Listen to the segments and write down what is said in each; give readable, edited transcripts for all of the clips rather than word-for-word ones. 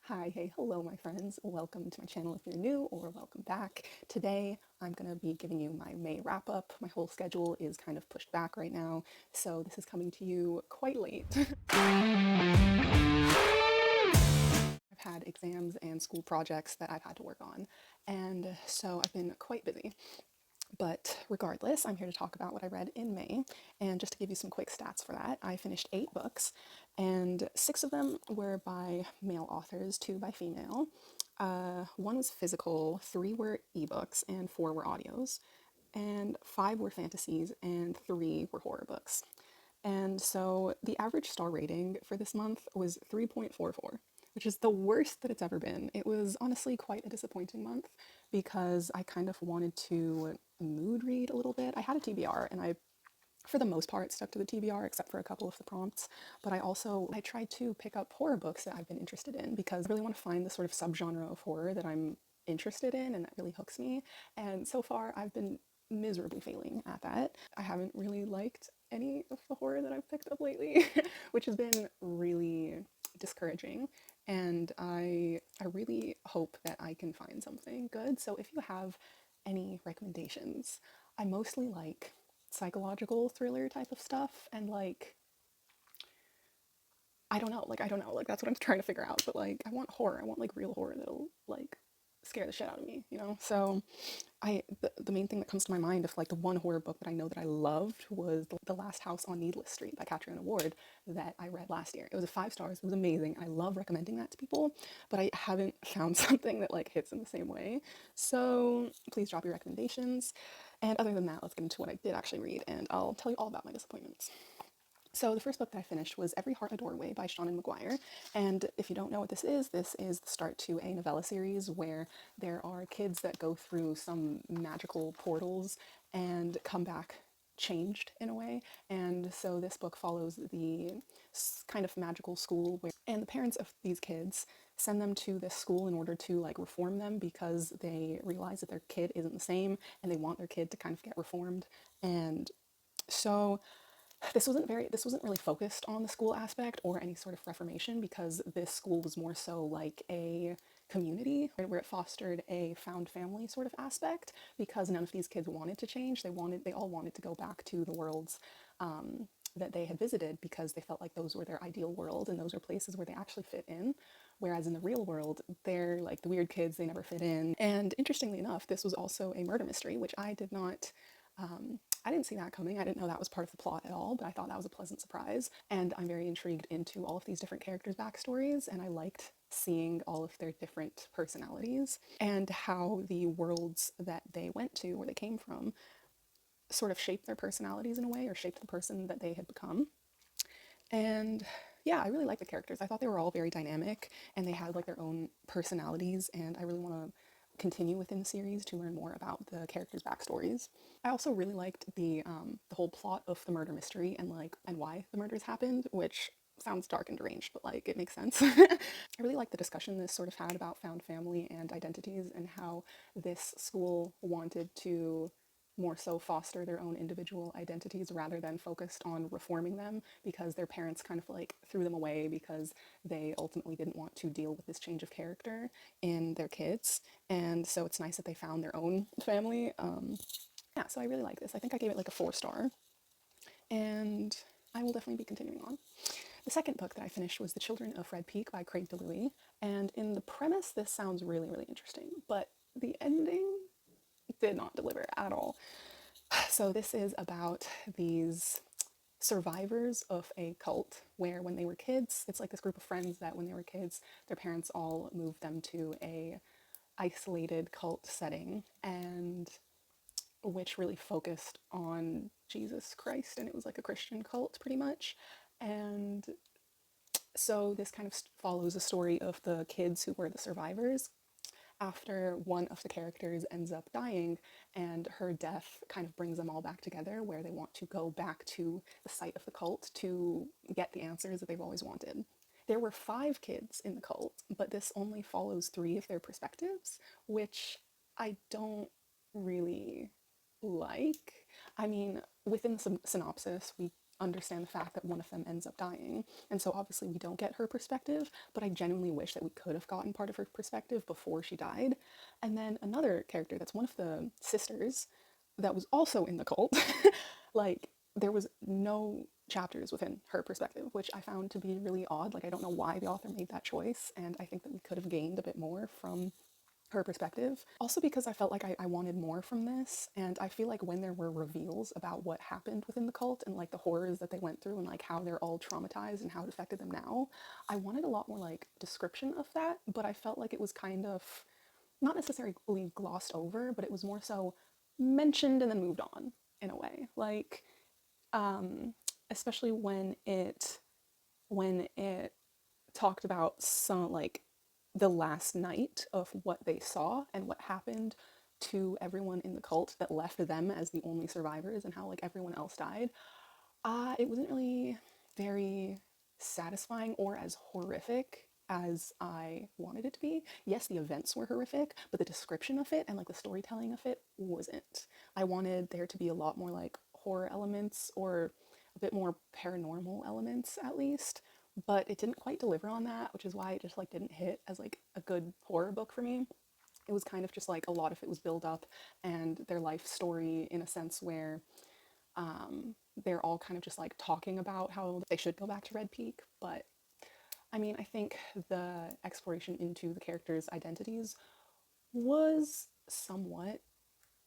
Hi, hey, hello, my friends. Welcome to my channel if you're new, or welcome back. Today, I'm going to be giving you my May wrap up. My whole schedule is kind of pushed back right now, so this is coming to you quite late. I've had exams and school projects that I've had to work on, and so I've been quite busy. But regardless, I'm here to talk about what I read in May. And just to give you some quick stats for that, I finished 8 books, and 6 of them were by male authors, 2 by female. One was physical, 3 were ebooks, and 4 were audios. And 5 were fantasies, and 3 were horror books. And so the average star rating for this month was 3.44, which is the worst that it's ever been. It was honestly quite a disappointing month because I kind of wanted to mood read a little bit. I had a TBR and I, for the most part, stuck to the TBR except for a couple of the prompts. But I tried to pick up horror books that I've been interested in because I really want to find the sort of subgenre of horror that I'm interested in and that really hooks me. And so far, I've been miserably failing at that. I haven't really liked any of the horror that I've picked up lately, which has been really discouraging. And I really hope that I can find something good. So if you have any recommendations, I mostly like psychological thriller type of stuff and I don't know, like that's what I'm trying to figure out. But like I want horror. I want like real horror that'll like scare the shit out of me, you know? So the main thing that comes to my mind of like the one horror book that I know that I loved was The Last House on Needless Street by Katrina Ward that I read last year. It was a 5 stars. It was amazing. I love recommending that to people, but I haven't found something that like hits in the same way. So please drop your recommendations. And other than that, let's get into what I did actually read, and I'll tell you all about my disappointments. So the first book that I finished was Every Heart a Doorway by Seanan McGuire. And if you don't know what this is the start to a novella series where there are kids that go through some magical portals and come back changed in a way. And so this book follows the kind of magical school where, and the parents of these kids send them to this school in order to like reform them because they realize that their kid isn't the same and they want their kid to kind of get reformed. And so this wasn't really focused on the school aspect or any sort of reformation because this school was more so like a community where it fostered a found family sort of aspect because none of these kids wanted to change. They all wanted to go back to the worlds that they had visited because they felt like those were their ideal world and those were places where they actually fit in. Whereas in the real world, they're like the weird kids, they never fit in. And interestingly enough, this was also a murder mystery, which I didn't see that coming. I didn't know that was part of the plot at all, but I thought that was a pleasant surprise. And I'm very intrigued into all of these different characters' backstories, and I liked seeing all of their different personalities and how the worlds that they went to, where they came from, sort of shaped their personalities in a way or shaped the person that they had become. And yeah, I really like the characters. I thought they were all very dynamic and they had like their own personalities, and I really want to continue within the series to learn more about the characters' backstories. I also really liked the whole plot of the murder mystery and why the murders happened, which sounds dark and deranged, but like it makes sense. I really like the discussion this sort of had about found family and identities and how this school wanted to more so foster their own individual identities rather than focused on reforming them because their parents kind of like threw them away because they ultimately didn't want to deal with this change of character in their kids. And so it's nice that they found their own family. Yeah, so I really like this. I think I gave it like a 4 star, and I will definitely be continuing on. The second book that I finished was The Children of Fred Peake by Craig DeLuey, and in the premise, this sounds really, really interesting, but the ending did not deliver at all. So this is about these survivors of a cult where when they were kids, it's like this group of friends that when they were kids, their parents all moved them to a isolated cult setting, and which really focused on Jesus Christ, and it was like a Christian cult pretty much. And so this kind of follows the story of the kids who were the survivors after one of the characters ends up dying, and her death kind of brings them all back together where they want to go back to the site of the cult to get the answers that they've always wanted. There were 5 kids in the cult, but this only follows 3 of their perspectives, which I don't really like. I mean, within the synopsis, we understand the fact that one of them ends up dying. And so obviously we don't get her perspective, but I genuinely wish that we could have gotten part of her perspective before she died. And then another character that's one of the sisters that was also in the cult, like there was no chapters within her perspective, which I found to be really odd. Like I don't know why the author made that choice, and I think that we could have gained a bit more from her perspective. Also because I felt like I wanted more from this, and I feel like when there were reveals about what happened within the cult and like the horrors that they went through and like how they're all traumatized and how it affected them now, I wanted a lot more like description of that, but I felt like it was kind of not necessarily glossed over, but it was more so mentioned and then moved on in a way. Like especially when it talked about some like the last night of what they saw and what happened to everyone in the cult that left them as the only survivors and how like everyone else died. It wasn't really very satisfying or as horrific as I wanted it to be. Yes, the events were horrific, but the description of it and like the storytelling of it wasn't. I wanted there to be a lot more like horror elements or a bit more paranormal elements at least, but it didn't quite deliver on that, which is why it just like didn't hit as like a good horror book for me. It was kind of just like a lot of it was build up and their life story in a sense where they're all kind of just like talking about how they should go back to Red Peak. But I mean, I think the exploration into the characters' identities was somewhat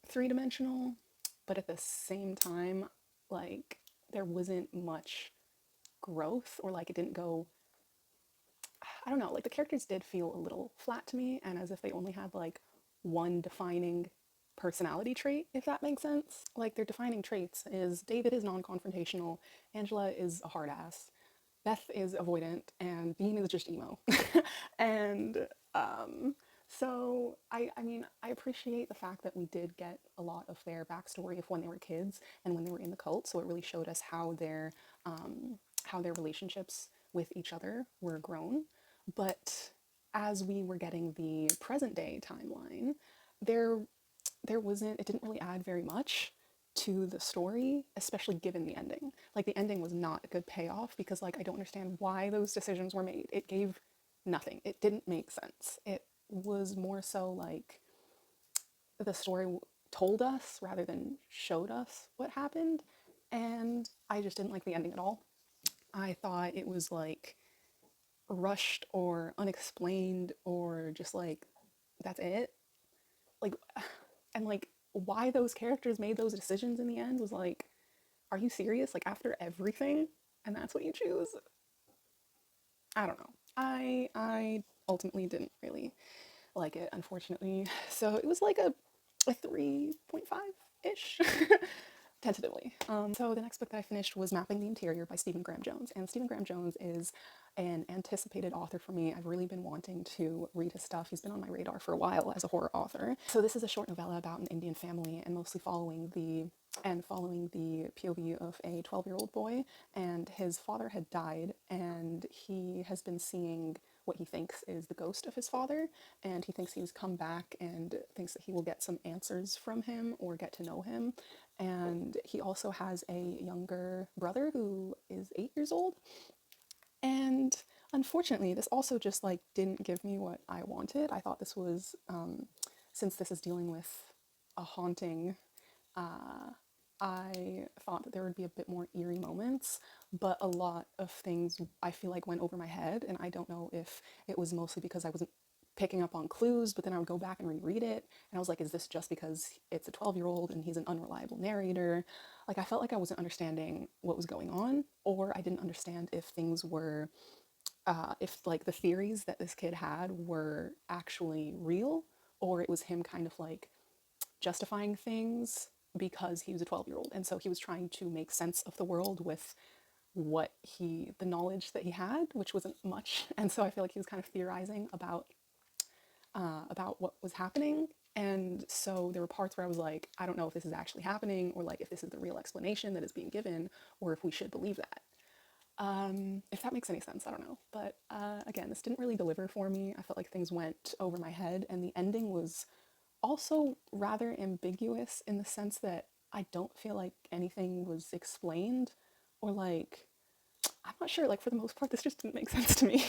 three dimensional, but at the same time, like, there wasn't much growth or like it didn't go. I don't know, like the characters did feel a little flat to me and as if they only had like one defining personality trait, if that makes sense. Like their defining traits is David is non-confrontational, Angela is a hard ass, Beth is avoidant, and Bean is just emo. and I mean, I appreciate the fact that we did get a lot of their backstory of when they were kids and when they were in the cult. So it really showed us how their relationships with each other were grown. But as we were getting the present day timeline, there there wasn't it didn't really add very much to the story, especially given the ending. Like the ending was not a good payoff because like I don't understand why those decisions were made. It gave nothing. It didn't make sense. It was more so like the story told us rather than showed us what happened, and I just didn't like the ending at all. I thought it was like rushed or unexplained or just like that's it. Like and like why those characters made those decisions in the end was like, are you serious? Like after everything, and that's what you choose? I don't know. I ultimately didn't really like it, unfortunately. So it was like a 3.5 ish. Tentatively. So the next book that I finished was Mapping the Interior by Stephen Graham Jones. And Stephen Graham Jones is an anticipated author for me. I've really been wanting to read his stuff. He's been on my radar for a while as a horror author. So this is a short novella about an Indian family and mostly following the POV of a 12-year-old boy. And his father had died and he has been seeing what he thinks is the ghost of his father, and he thinks he's come back and thinks that he will get some answers from him or get to know him. And he also has a younger brother who is 8 years old. And unfortunately, this also just like didn't give me what I wanted. I thought this was, since this is dealing with a haunting, I thought that there would be a bit more eerie moments, but a lot of things I feel like went over my head, and I don't know if it was mostly because I wasn't picking up on clues, but then I would go back and reread it, and I was like, is this just because it's a 12-year-old and he's an unreliable narrator? Like, I felt like I wasn't understanding what was going on, or I didn't understand if things were, if like the theories that this kid had were actually real, or it was him kind of like justifying things because he was a 12-year-old and so he was trying to make sense of the world with the knowledge that he had, which wasn't much. And so I feel like he was kind of theorizing about what was happening. And so there were parts where I was like, I don't know if this is actually happening or like if this is the real explanation that is being given or if we should believe that. If that makes any sense, I don't know. But again, this didn't really deliver for me. I felt like things went over my head, and the ending was also rather ambiguous in the sense that I don't feel like anything was explained or like, I'm not sure, like for the most part, this just didn't make sense to me.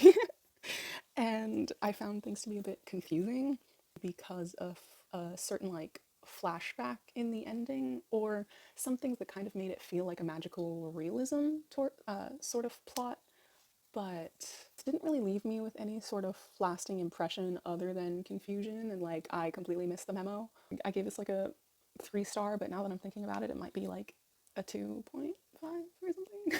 And I found things to be a bit confusing because of a certain like flashback in the ending, or some things that kind of made it feel like a magical realism sort of plot, but it didn't really leave me with any sort of lasting impression other than confusion and like I completely missed the memo. I gave this like a 3 star, but now that I'm thinking about it, it might be like a 2.5 or something.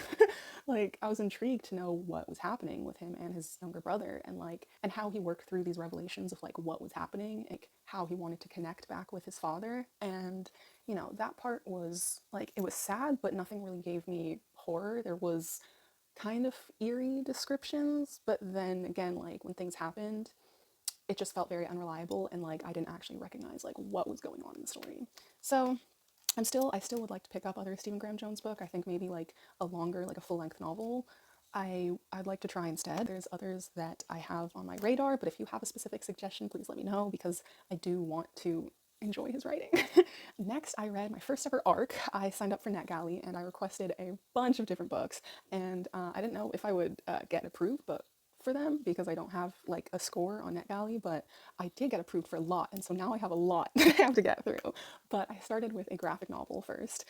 Like I was intrigued to know what was happening with him and his younger brother, and like and how he worked through these revelations of like what was happening, like how he wanted to connect back with his father. And that part was like, it was sad, but nothing really gave me horror. There was kind of eerie descriptions, but then again, like when things happened, it just felt very unreliable, and like I didn't actually recognize like what was going on in the story. So I still would like to pick up other Stephen Graham Jones book. I think maybe like a longer, like a full length novel. I'd like to try instead. There's others that I have on my radar, but if you have a specific suggestion, please let me know, because I do want to enjoy his writing. Next, I read my first ever ARC. I signed up for NetGalley and I requested a bunch of different books, and I didn't know if I would get approved, but for them, because I don't have like a score on NetGalley, but I did get approved for a lot, and so now I have a lot that I have to get through. But I started with a graphic novel first,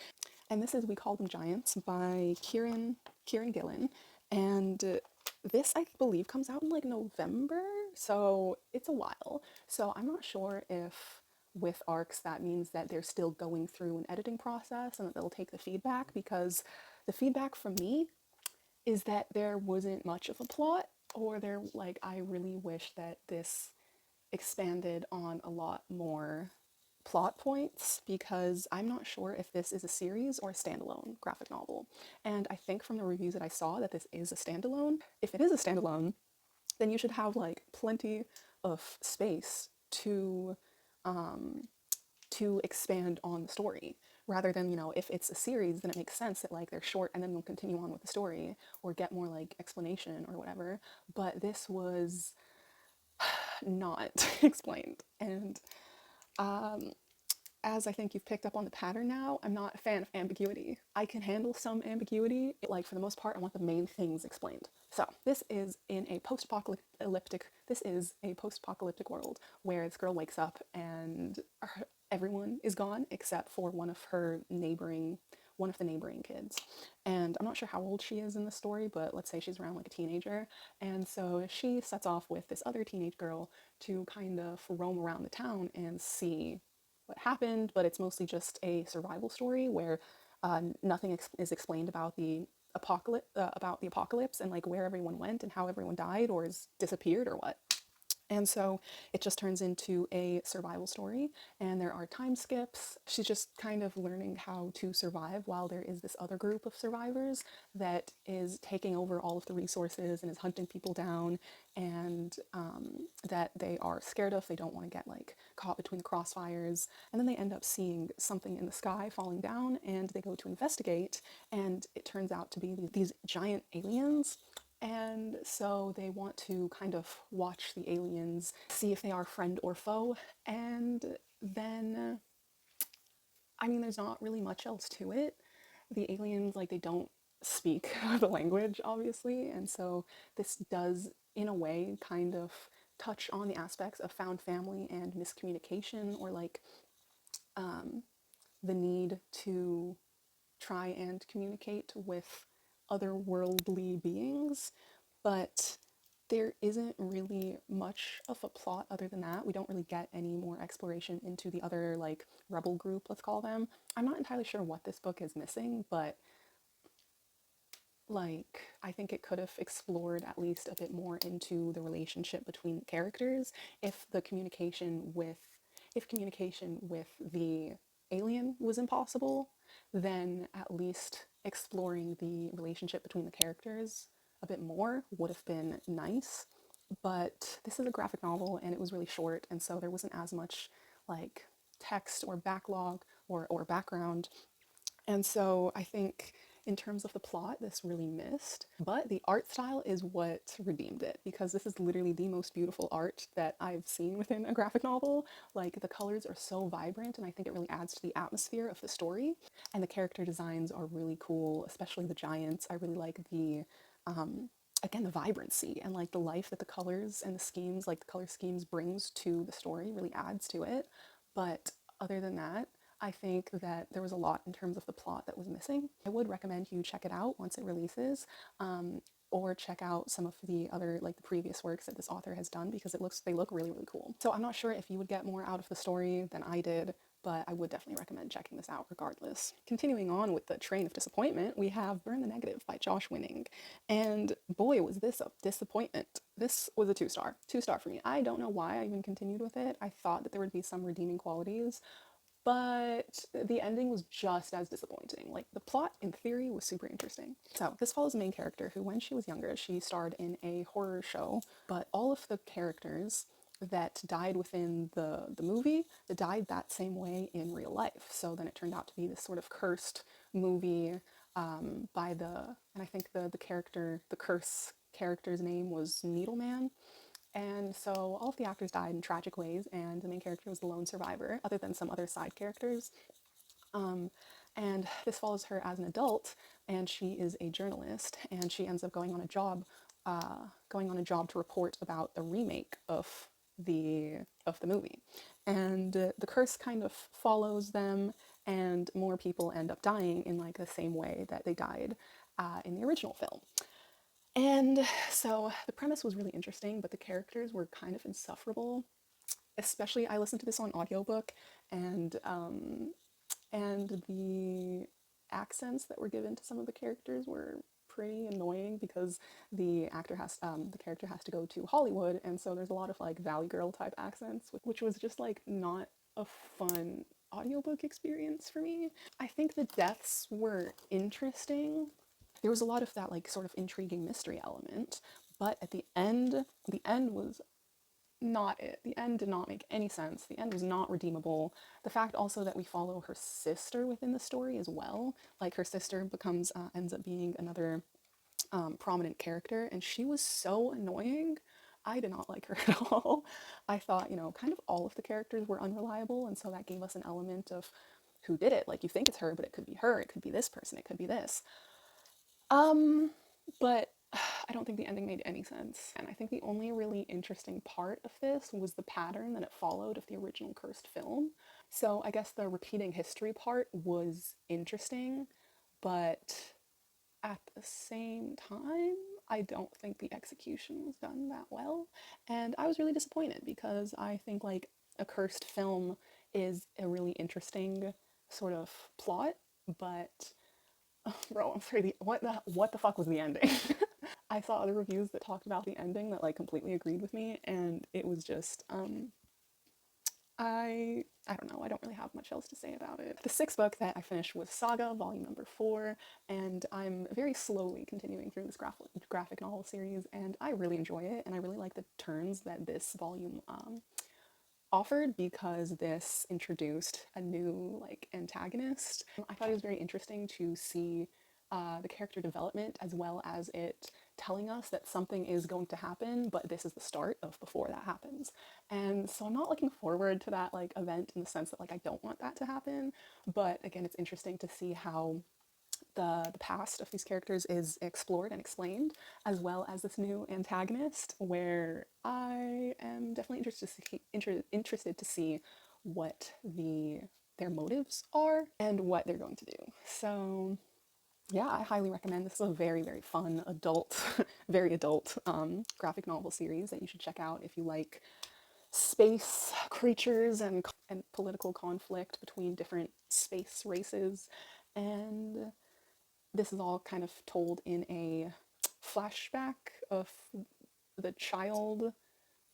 and this is We Call Them Giants by Kieran Gillen, and this I believe comes out in like November, so it's a while. So I'm not sure if with arcs that means that they're still going through an editing process and that they'll take the feedback, because the feedback from me is that there wasn't much of a plot, or there like I really wish that this expanded on a lot more plot points, because I'm not sure if this is a series or a standalone graphic novel. And I think from the reviews that I saw that this is a standalone. If it is a standalone, then you should have like plenty of space to expand on the story, rather than, if it's a series, then it makes sense that like they're short and then they'll continue on with the story or get more like explanation or whatever. But this was not explained, and as I think you've picked up on the pattern now, I'm not a fan of ambiguity. I can handle some ambiguity. Like for the most part, I want the main things explained. So this is a post-apocalyptic world where this girl wakes up and everyone is gone except for one of the neighboring kids. And I'm not sure how old she is in the story, but let's say she's around like a teenager. And so she sets off with this other teenage girl to kind of roam around the town and see what happened, but it's mostly just a survival story where nothing is explained about the apocalypse and like where everyone went and how everyone died or is disappeared or what. And so it just turns into a survival story, and there are time skips. She's just kind of learning how to survive while there is this other group of survivors that is taking over all of the resources and is hunting people down, and that they are scared of. They don't want to get like caught between the crossfires. And then they end up seeing something in the sky falling down, and they go to investigate, and it turns out to be these giant aliens. And so they want to kind of watch the aliens, see if they are friend or foe. And then, I mean, there's not really much else to it. The aliens, like, they don't speak the language, obviously. And so this does, in a way, kind of touch on the aspects of found family and miscommunication, or like the need to try and communicate with otherworldly beings, but there isn't really much of a plot other than that. We don't really get any more exploration into the other, like, rebel group, let's call them. I'm not entirely sure what this book is missing, but like I think it could have explored at least a bit more into the relationship between the characters. If the communication with if communication with the alien was impossible, then at least exploring the relationship between the characters a bit more would have been nice. But this is a graphic novel and it was really short, and so there wasn't as much like text or backlog or background. And so I think In terms of the plot, this really missed, but the art style is what redeemed it, because this is literally the most beautiful art that I've seen within a graphic novel. Like, the colors are so vibrant, and I think it really adds to the atmosphere of the story. And the character designs are really cool, especially the giants. I really like the again, the vibrancy and like the life that the colors and the schemes, like the color schemes, brings to the story really adds to it. But other than that, I think that there was a lot in terms of the plot that was missing. I would recommend you check it out once it releases, or check out some of the other, like the previous works that this author has done, because they look really, really cool. So I'm not sure if you would get more out of the story than I did, but I would definitely recommend checking this out regardless. Continuing on with the train of disappointment, we have Burn the Negative by Josh Winning. And boy, was this a disappointment. This was a 2 star. 2 star for me. I don't know why I even continued with it. I thought that there would be some redeeming qualities, but the ending was just as disappointing. Like, the plot in theory was super interesting. So this follows a main character who, when she was younger, she starred in a horror show, but all of the characters that died within the movie, that died that same way in real life. So then it turned out to be this sort of cursed movie, by and I think the curse character's name was Needleman. And so all of the actors died in tragic ways, and the main character was the lone survivor, other than some other side characters. And this follows her as an adult, and she is a journalist, and she ends up going on a job to report about the remake of the movie. And the curse kind of follows them, and more people end up dying in like the same way that they died in the original film. And so the premise was really interesting, but the characters were kind of insufferable. Especially, I listened to this on audiobook, and the accents that were given to some of the characters were pretty annoying, because the character has to go to Hollywood, and so there's a lot of like Valley Girl type accents, which was just like not a fun audiobook experience for me. I think the deaths were interesting. There was a lot of that like sort of intriguing mystery element, but at the end was not it. The end did not make any sense. The end was not redeemable. The fact also that we follow her sister within the story as well, like her sister ends up being another prominent character, and she was so annoying. I did not like her at all. I thought, kind of all of the characters were unreliable, and so that gave us an element of who did it. Like, you think it's her, but it could be her, it could be this person, it could be this. But I don't think the ending made any sense. And I think the only really interesting part of this was the pattern that it followed of the original cursed film. So I guess the repeating history part was interesting, but at the same time, I don't think the execution was done that well. And I was really disappointed, because I think like a cursed film is a really interesting sort of plot, but bro, I'm sorry, what the fuck was the ending? I saw other reviews that talked about the ending that like completely agreed with me, and it was just I don't know, I don't really have much else to say about it. The sixth book that I finished was Saga, volume number 4, and I'm very slowly continuing through this graphic novel series, and I really enjoy it, and I really like the turns that this volume offered, because this introduced a new like antagonist. I thought it was very interesting to see the character development, as well as it telling us that something is going to happen, but this is the start of before that happens. And so I'm not looking forward to that like event, in the sense that like I don't want that to happen. But again, it's interesting to see how the past of these characters is explored and explained, as well as this new antagonist, where I am definitely interested to see what their motives are and what they're going to do. So yeah, I highly recommend. This is a very, very fun adult, very adult graphic novel series that you should check out if you like space creatures and political conflict between different space races. And this is all kind of told in a flashback of the child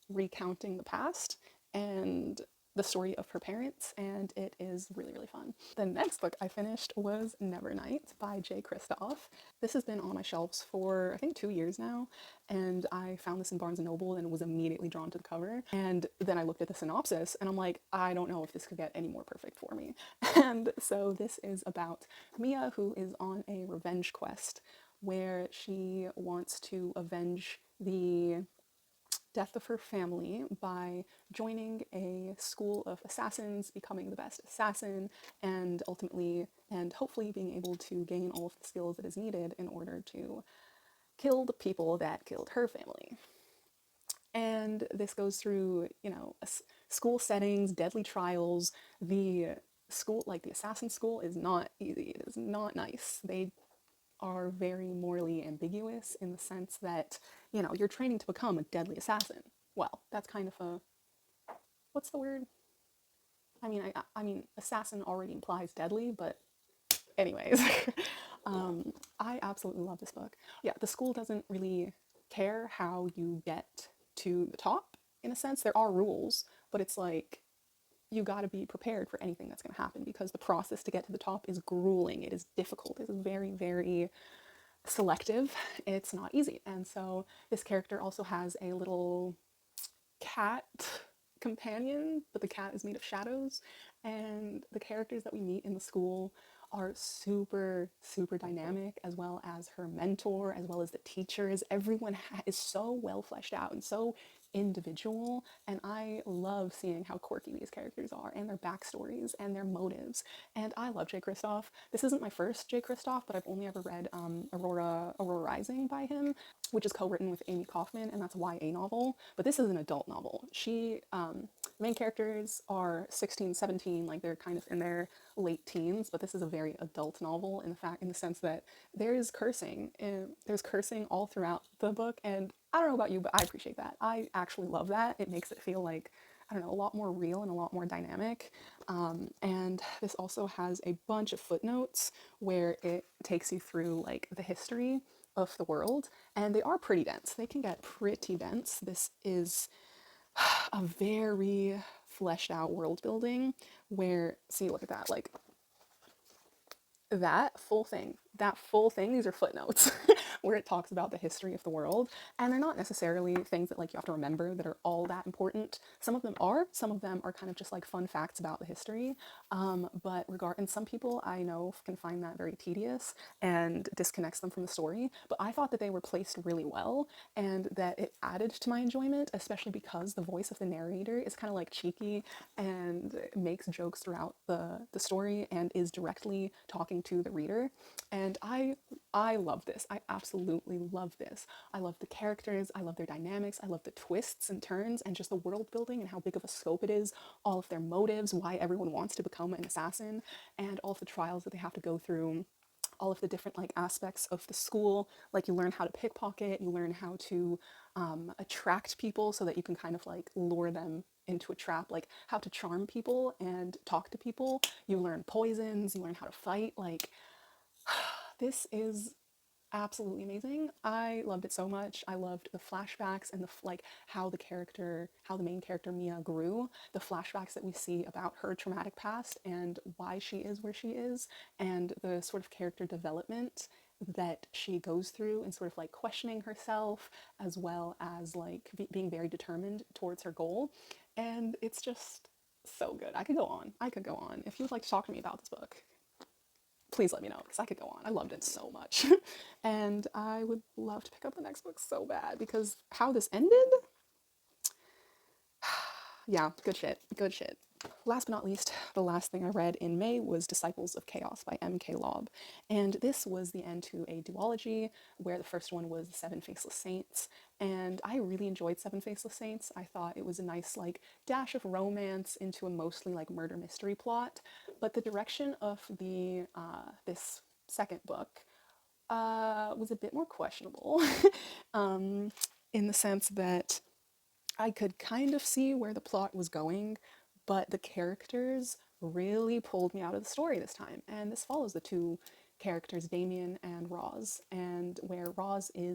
recounting the past. And the story of her parents, and it is really, really fun. The next book I finished was Nevernight by Jay Kristoff. This has been on my shelves for I think 2 years now, and I found this in Barnes & Noble and was immediately drawn to the cover. And then I looked at the synopsis and I'm like, I don't know if this could get any more perfect for me. And so this is about Mia, who is on a revenge quest where she wants to avenge the death of her family by joining a school of assassins, becoming the best assassin, and ultimately and hopefully being able to gain all of the skills that is needed in order to kill the people that killed her family. And this goes through, school settings, deadly trials. The school, like the assassin school, is not easy. It is not nice. They are very morally ambiguous in the sense that, you're training to become a deadly assassin. Well, that's kind of a, what's the word? I mean, assassin already implies deadly, but anyways, I absolutely love this book. Yeah, the school doesn't really care how you get to the top, in a sense. There are rules, but it's like you got to be prepared for anything that's going to happen because the process to get to the top is grueling. It is difficult. It is very, very selective. It's not easy. And so this character also has a little cat companion, but the cat is made of shadows. And the characters that we meet in the school are super, super dynamic, as well as her mentor, as well as the teachers. Everyone is so well fleshed out and so individual, and I love seeing how quirky these characters are and their backstories and their motives. And I love Jay Kristoff. This isn't my first Jay Kristoff, but I've only ever read Aurora Rising by him, which is co-written with Amy Kaufman, and that's a YA novel. But this is an adult novel. The main characters are 16, 17, like they're kind of in their late teens, but this is a very adult novel in the sense that there's cursing. There's cursing all throughout the book, and I don't know about you, but I appreciate that. I actually love that. It makes it feel like, I don't know, a lot more real and a lot more dynamic. And this also has a bunch of footnotes where it takes you through like the history of the world, and they are pretty dense. They can get pretty dense. This is a very fleshed out world building where, see, look at that, like that full thing, these are footnotes where it talks about the history of the world, and they're not necessarily things that like you have to remember that are all that important. Some of them are kind of just like fun facts about the history, and some people I know can find that very tedious and disconnects them from the story, but I thought that they were placed really well and that it added to my enjoyment, especially because the voice of the narrator is kind of like cheeky and makes jokes throughout the story and is directly talking to the reader. And I love this. I absolutely love this. I love the characters, I love their dynamics, I love the twists and turns and just the world building and how big of a scope it is, all of their motives, why everyone wants to become an assassin, and all of the trials that they have to go through, all of the different like aspects of the school. Like you learn how to pickpocket, you learn how to attract people so that you can kind of like lure them into a trap, like how to charm people and talk to people. You learn poisons, you learn how to fight. Like this is absolutely amazing. I loved it so much. I loved the flashbacks and like how the main character Mia grew, the flashbacks that we see about her traumatic past and why she is where she is, and the sort of character development that she goes through and sort of like questioning herself as well as like being very determined towards her goal. And it's just so good. I could go on. I could go on. If you would like to talk to me about this book, please let me know because I could go on. I loved it so much. And I would love to pick up the next book so bad because how this ended, yeah, good shit, good shit. Last but not least, the last thing I read in May was Disciples of Chaos by M.K. Lobb. And this was the end to a duology where the first one was Seven Faceless Saints. And I really enjoyed Seven Faceless Saints. I thought it was a nice like dash of romance into a mostly like murder mystery plot. But the direction of this second book was a bit more questionable in the sense that I could kind of see where the plot was going, but the characters really pulled me out of the story this time. And this follows the two characters, Damien and Roz, and where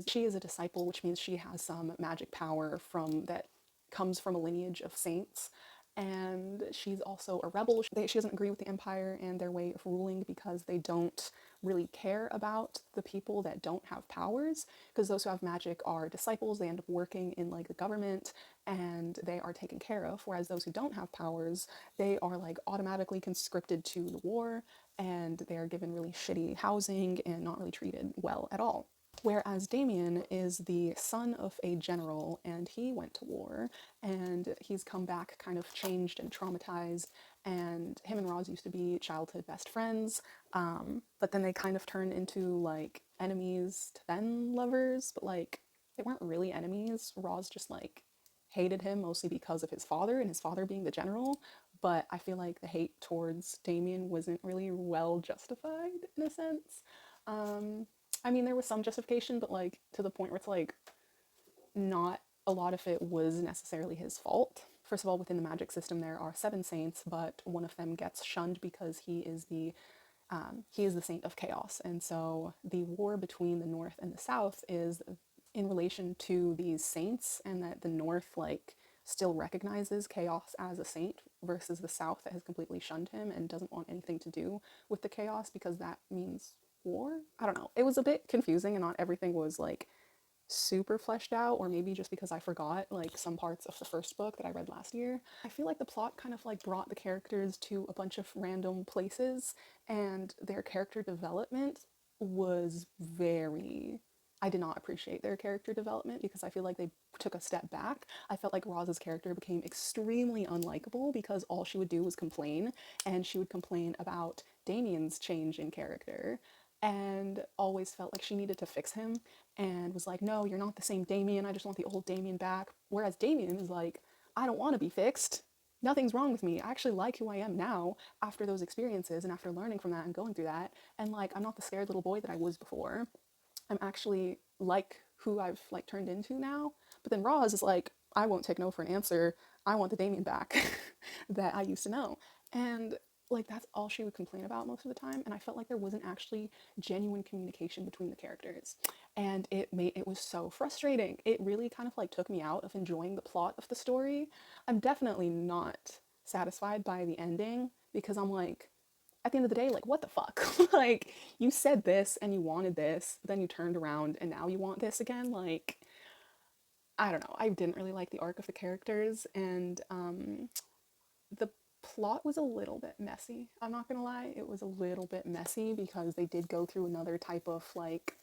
she is a disciple, which means she has some magic power from that comes from a lineage of saints. and she's also a rebel. She doesn't agree with the Empire and their way of ruling because they don't really care about the people that don't have powers, because those who have magic are disciples. They end up working in like the government and they are taken care of, whereas those who don't have powers, they are like automatically conscripted to the war, and they are given really shitty housing and not really treated well at all. Whereas Damien is the son of a general and he went to war and he's come back kind of changed and traumatized. And him and Roz used to be childhood best friends, but then they kind of turned into like enemies to then lovers, but like they weren't really enemies. Roz just like hated him mostly because of his father and his father being the general. But I feel like the hate towards Damien wasn't really well justified in a sense. Um, I mean, there was some justification, but like to the point where it's like not a lot of it was necessarily his fault. First of all, within the magic system, there are 7 saints, but one of them gets shunned because he is the saint of chaos, and so the war between the North and the South is in relation to these saints, and that the North like still recognizes chaos as a saint versus the South that has completely shunned him and doesn't want anything to do with the chaos because that means war. I don't know. It was a bit confusing and not everything was like super fleshed out, or maybe just because I forgot like some parts of the first book that I read last year. I feel like the plot kind of like brought the characters to a bunch of random places, and their character development was very, I did not appreciate their character development because I feel like they took a step back. I felt like Roz's character became extremely unlikable because all she would do was complain, and she would complain about Damien's change in character and always felt like she needed to fix him and was like, no, you're not the same Damien. I just want the old Damien back. Whereas Damien is like, I don't want to be fixed. Nothing's wrong with me. I actually like who I am now after those experiences and after learning from that and going through that. And like, I'm not the scared little boy that I was before. I'm actually like who I've like turned into now. But then Roz is like, I won't take no for an answer. I want the Damien back that I used to know. And like that's all she would complain about most of the time, and I felt like there wasn't actually genuine communication between the characters, and it was so frustrating. It really kind of like took me out of enjoying the plot of the story. I'm definitely not satisfied by the ending because I'm like, at the end of the day, like, what the fuck? Like, you said this and you wanted this, then you turned around and now you want this again. Like, I don't know. I didn't really like the arc of the characters, and the plot was a little bit messy. I'm not gonna lie, it was a little bit messy because they did go through another type of like,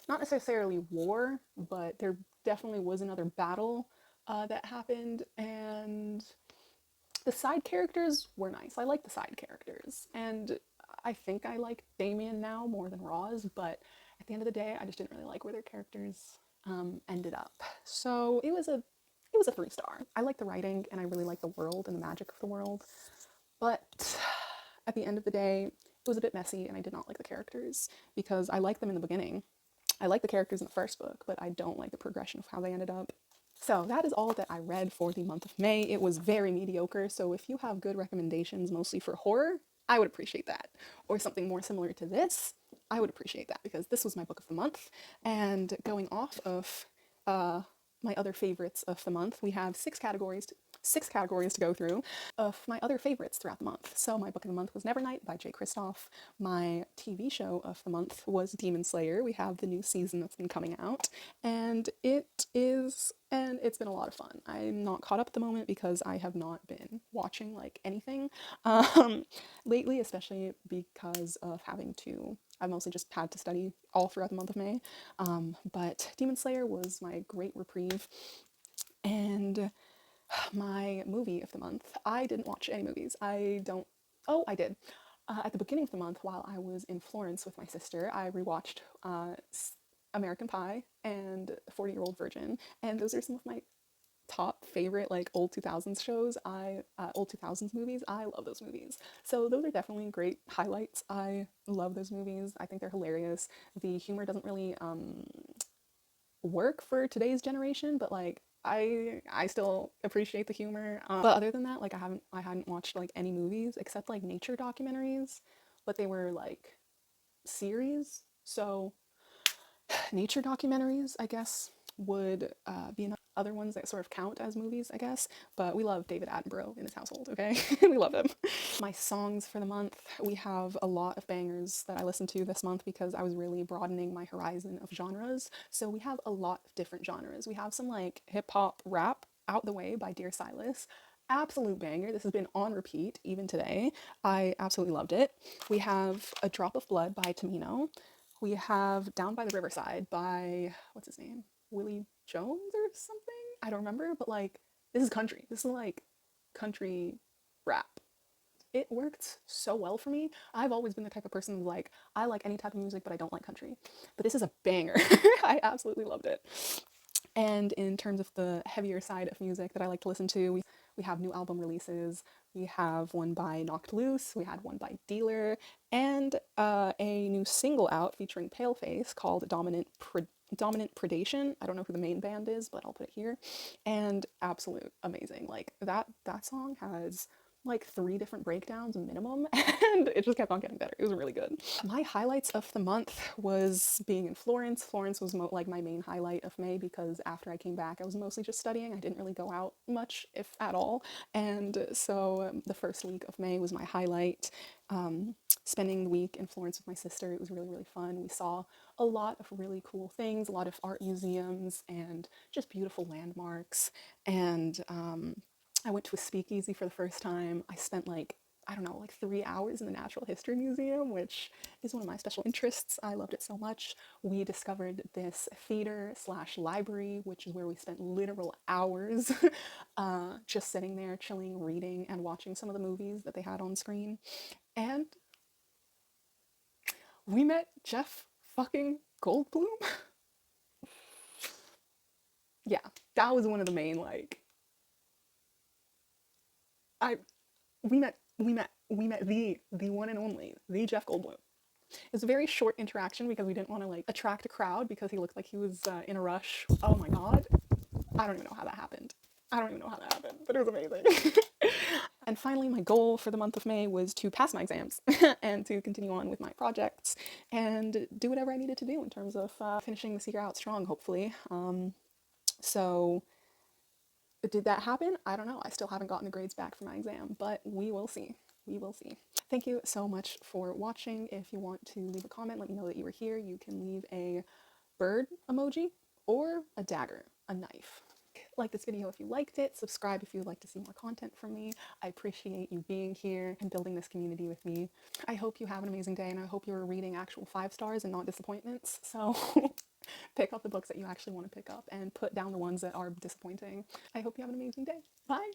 not necessarily war, but there definitely was another battle that happened, and the side characters were nice. I like the side characters, and I think I like Damien now more than Roz, but at the end of the day, I just didn't really like where their characters ended up. So it was a 3 star. I like the writing and I really like the world and the magic of the world, but at the end of the day, it was a bit messy and I did not like the characters because I liked them in the beginning. I like the characters in the first book, but I don't like the progression of how they ended up. So that is all that I read for the month of May. It was very mediocre, so if you have good recommendations, mostly for horror, I would appreciate that. Or something more similar to this, I would appreciate that because this was my book of the month. And going off of my other favorites of the month, we have six categories to go through of my other favorites throughout the month. So my book of the month was Nevernight by Jay Kristoff. My TV show of the month was Demon Slayer. We have the new season that's been coming out, and it's been a lot of fun. I'm not caught up at the moment because I have not been watching like anything lately, especially because of I've mostly just had to study all throughout the month of May. But Demon Slayer was my great reprieve. And my movie of the month, I didn't watch any movies. Oh, I did. At the beginning of the month, while I was in Florence with my sister, I rewatched American Pie and 40-Year-Old Virgin, and those are some of my top favorite like old 2000s shows. Old 2000s movies. I love those movies. So those are definitely great highlights. I love those movies. I think they're hilarious. The humor doesn't really work for today's generation, but like I still appreciate the humor. But other than that, like I hadn't watched like any movies except like nature documentaries, but they were like series. So nature documentaries, I guess, would be enough. other ones that sort of count as movies, I guess. But we love David Attenborough in this household, okay? We love him. My songs for the month, we have a lot of bangers that I listened to this month because I was really broadening my horizon of genres. So we have a lot of different genres. We have some like hip hop rap, Out the Way by Dear Silas. Absolute banger. This has been on repeat even today. I absolutely loved it. We have A Drop of Blood by Tamino. We have Down by the Riverside by, what's his name? Willie Jones or something? I don't remember, but like, this is country. This is like country rap. It worked so well for me. I've always been the type of person who's like, I like any type of music, but I don't like country. But this is a banger. I absolutely loved it. And in terms of the heavier side of music that I like to listen to, we have new album releases. We have one by Knocked Loose, we had one by Dealer, and a new single out featuring Paleface called Dominant Predation. I don't know who the main band is, but I'll put it here. And absolute amazing. Like that song has like 3 different breakdowns minimum, and it just kept on getting better. It was really good. My highlights of the month was being in Florence. Florence was like my main highlight of May because after I came back I was mostly just studying. I didn't really go out much, if at all, and so the first week of May was my highlight. Spending the week in Florence with my sister, it was really, really fun. We saw a lot of really cool things, a lot of art museums and just beautiful landmarks, and I went to a speakeasy for the first time. I spent like, I don't know, like 3 hours in the Natural History Museum, which is one of my special interests. I loved it so much. We discovered this theater slash library, which is where we spent literal hours just sitting there, chilling, reading, and watching some of the movies that they had on screen. And we met Jeff fucking Goldblum. Yeah, that was one of the main, like, I we met the one and only the Jeff Goldblum. It was a very short interaction because we didn't want to like attract a crowd because he looked like he was in a rush. Oh my god, I don't even know how that happened. I don't even know how that happened, but it was amazing. And finally, my goal for the month of May was to pass my exams and to continue on with my projects and do whatever I needed to do in terms of finishing this year out strong, hopefully. So did that happen? I don't know. I still haven't gotten the grades back for my exam, but we will see. We will see. Thank you so much for watching. If you want to leave a comment, let me know that you were here. You can leave a bird emoji or a dagger, a knife. Like this video if you liked it, subscribe if you would like to see more content from me. I appreciate you being here and building this community with me. I hope you have an amazing day, and I hope you're reading actual 5 stars and not disappointments. So pick up the books that you actually want to pick up and put down the ones that are disappointing. I hope you have an amazing day. Bye!